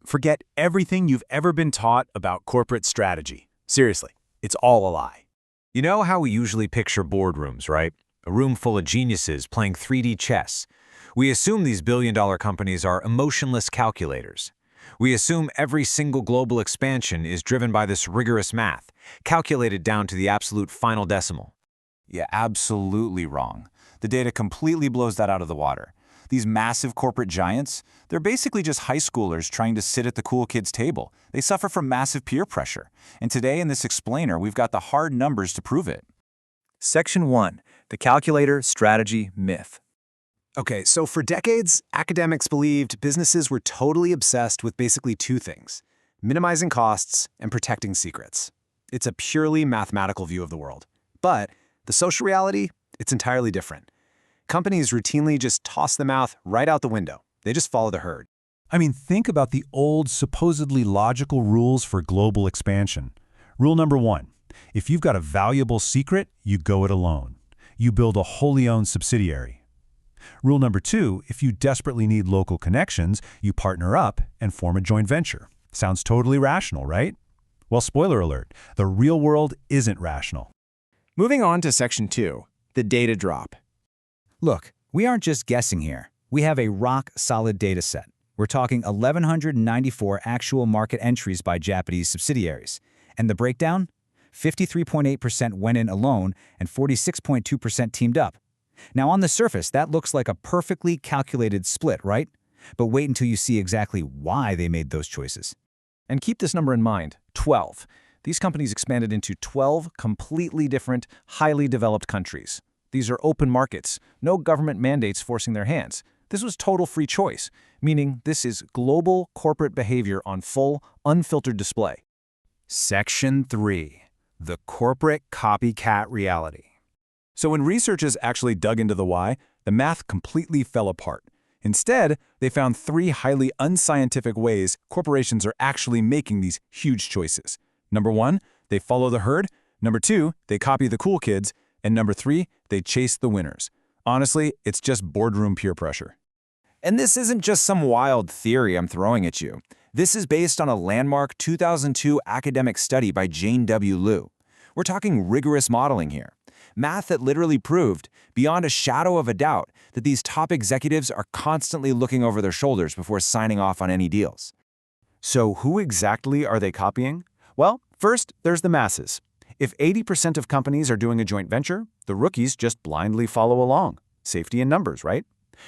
Forget everything you've ever been taught about corporate strategy. Seriously, it's all a lie. You know how we usually picture boardrooms, right? A room full of geniuses playing 3D chess. We assume these billion-dollar companies are emotionless calculators. We assume every single global expansion is driven by this rigorous math, calculated down to the absolute final decimal. Yeah, absolutely wrong. The data completely blows that out of the water. These massive corporate giants, they're basically just high schoolers trying to sit at the cool kids' table. They suffer from massive peer pressure. And today in this explainer, we've got the hard numbers to prove it. Section 1. The Calculator Strategy Myth. Okay, so for decades, academics believed businesses were totally obsessed with basically two things: minimizing costs and protecting secrets. It's a purely mathematical view of the world. But the social reality, it's entirely different. Companies routinely just toss the math right out the window. They just follow the herd. I mean, think about the old, supposedly logical rules for global expansion. Rule number 1, if you've got a valuable secret, you go it alone. You build a wholly owned subsidiary. Rule number 2, if you desperately need local connections, you partner up and form a joint venture. Sounds totally rational, right? Well, spoiler alert, the real world isn't rational. Moving on to Section 2, the data drop. Look, we aren't just guessing here. We have a rock-solid data set. We're talking 1,194 actual market entries by Japanese subsidiaries. And the breakdown? 53.8% went in alone and 46.2% teamed up. Now, on the surface, that looks like a perfectly calculated split, right? But wait until you see exactly why they made those choices. And keep this number in mind, 12. These companies expanded into 12 completely different, highly developed countries. These are open markets, no government mandates forcing their hands. This was total free choice, meaning this is global corporate behavior on full, unfiltered display. Section 3. The corporate copycat reality. So when researchers actually dug into the why, the math completely fell apart. Instead, they found 3 highly unscientific ways corporations are actually making these huge choices. Number 1, they follow the herd. Number 2, they copy the cool kids. And number 3, they chase the winners. Honestly, it's just boardroom peer pressure. And this isn't just some wild theory I'm throwing at you. This is based on a landmark 2002 academic study by Jane W. Liu. We're talking rigorous modeling here. Math that literally proved, beyond a shadow of a doubt, that these top executives are constantly looking over their shoulders before signing off on any deals. So who exactly are they copying? Well, first, there's the masses. If 80% of companies are doing a joint venture, the rookies just blindly follow along. Safety in numbers, right?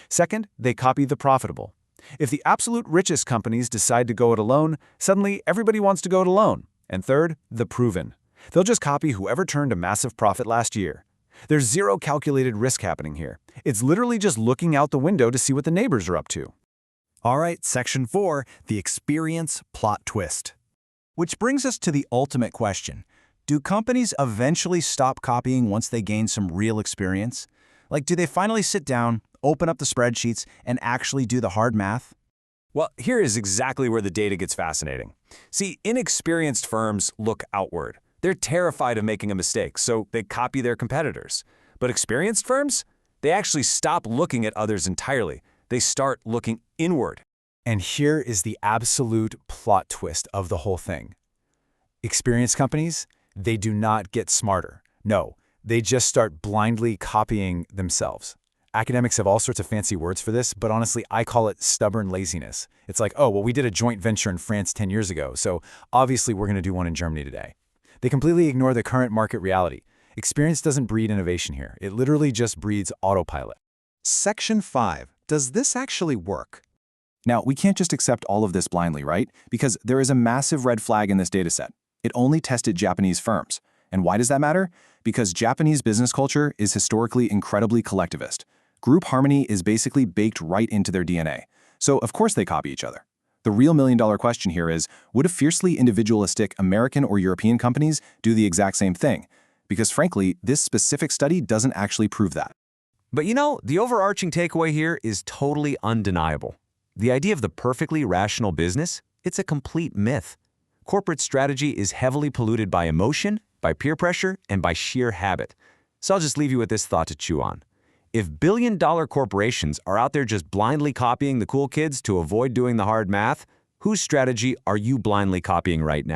Second, they copy the profitable. If the absolute richest companies decide to go it alone, suddenly everybody wants to go it alone. And third, the proven. They'll just copy whoever turned a massive profit last year. There's zero calculated risk happening here. It's literally just looking out the window to see what the neighbors are up to. All right, Section 4, the experience plot twist. Which brings us to the ultimate question. Do companies eventually stop copying once they gain some real experience? Like, do they finally sit down, open up the spreadsheets, and actually do the hard math? Well, here is exactly where the data gets fascinating. See, inexperienced firms look outward. They're terrified of making a mistake, so they copy their competitors. But experienced firms? They actually stop looking at others entirely. They start looking inward. And here is the absolute plot twist of the whole thing. Experienced companies, they do not get smarter. No, they just start blindly copying themselves. Academics have all sorts of fancy words for this, but honestly, I call it stubborn laziness. It's like, oh, well, we did a joint venture in France 10 years ago, so obviously we're going to do one in Germany today. They completely ignore the current market reality. Experience doesn't breed innovation here. It literally just breeds autopilot. Section 5. Does this actually work? Now, we can't just accept all of this blindly, right? Because there is a massive red flag in this dataset. It only tested Japanese firms. And why does that matter? Because Japanese business culture is historically incredibly collectivist. Group harmony is basically baked right into their DNA. So, of course, they copy each other. The real million-dollar question here is, would fiercely individualistic American or European companies do the exact same thing? Because frankly, this specific study doesn't actually prove that. But you know, the overarching takeaway here is totally undeniable. The idea of the perfectly rational business, it's a complete myth. Corporate strategy is heavily polluted by emotion, by peer pressure, and by sheer habit. So I'll just leave you with this thought to chew on. If billion-dollar corporations are out there just blindly copying the cool kids to avoid doing the hard math, Whose strategy are you blindly copying right now?